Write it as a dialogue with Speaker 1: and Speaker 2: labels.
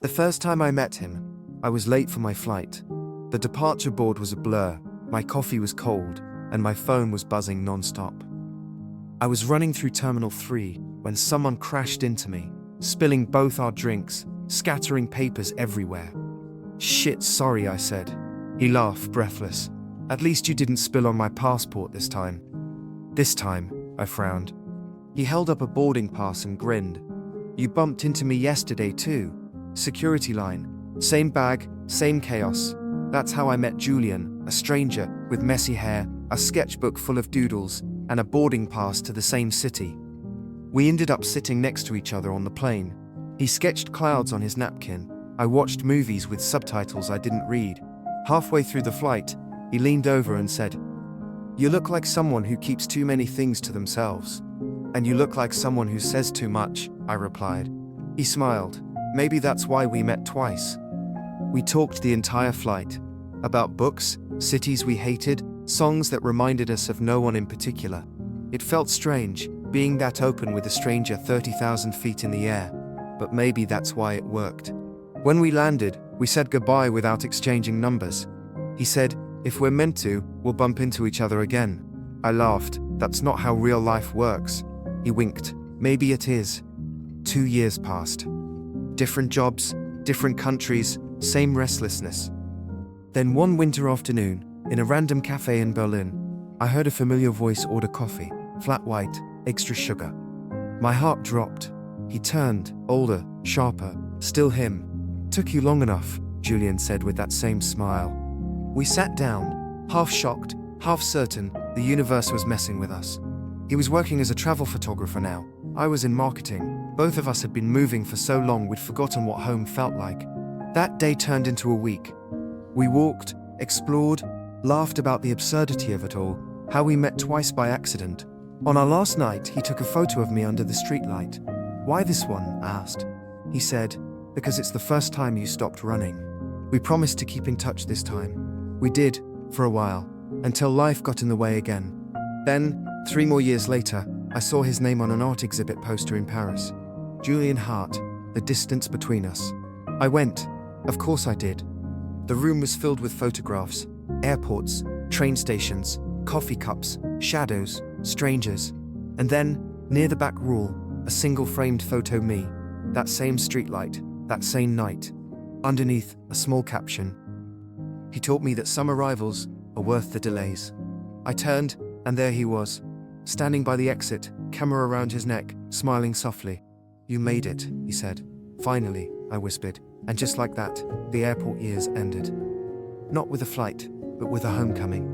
Speaker 1: The first time I met him, I was late for my flight. The departure board was a blur, my coffee was cold, and my phone was buzzing nonstop. I was running through Terminal 3 when someone crashed into me, spilling both our drinks, scattering papers everywhere. "Shit, sorry," I said. He laughed, breathless. "At least you didn't spill on my passport this time." "This time," I frowned. He held up a boarding pass and grinned. "You bumped into me yesterday too. Security line. Same bag, same chaos. That's how I met Julian, a stranger with messy hair, a sketchbook full of doodles, and a boarding pass to the same city. We ended up sitting next to each other on the plane. He sketched clouds on his napkin. I watched movies with subtitles I didn't read. Halfway through the flight, he leaned over and said, 'You look like someone who keeps too many things to themselves.' 'And you look like someone who says too much,' I replied. He smiled. Maybe that's why we met twice. We talked the entire flight. About books, cities we hated, songs that reminded us of no one in particular. It felt strange, being that open with a stranger 30,000 feet in the air. But maybe that's why it worked. When we landed, we said goodbye without exchanging numbers. He said, 'If we're meant to, we'll bump into each other again.' I laughed. That's not how real life works. He winked. Maybe it is. 2 years passed. Different jobs, different countries, same restlessness. Then one winter afternoon, in a random cafe in Berlin, I heard a familiar voice order coffee, flat white, extra sugar. My heart dropped. He turned, older, sharper, still him. "Took you long enough," Julian said with that same smile. We sat down, half shocked, half certain the universe was messing with us. He was working as a travel photographer now. I was in marketing. Both of us had been moving for so long we'd forgotten what home felt like. That day turned into a week. We walked, explored, laughed about the absurdity of it all, how we met twice by accident. On our last night, he took a photo of me under the streetlight. "Why this one?" I asked. He said, "Because it's the first time you stopped running. We promised to keep in touch this time." We did, for a while, until life got in the way again. Then, 3 more years later, I saw his name on an art exhibit poster in Paris. Julian Hart, The Distance Between Us. I went. Of course I did. The room was filled with photographs, airports, train stations, coffee cups, shadows, strangers. And then, near the back wall, a single framed photo me, that same streetlight, that same night. Underneath, a small caption. He taught me that some arrivals are worth the delays. I turned, and there he was, standing by the exit, camera around his neck, smiling softly. "You made it," he said. "Finally," I whispered, and just like that, the airport years ended. Not with a flight, but with a homecoming.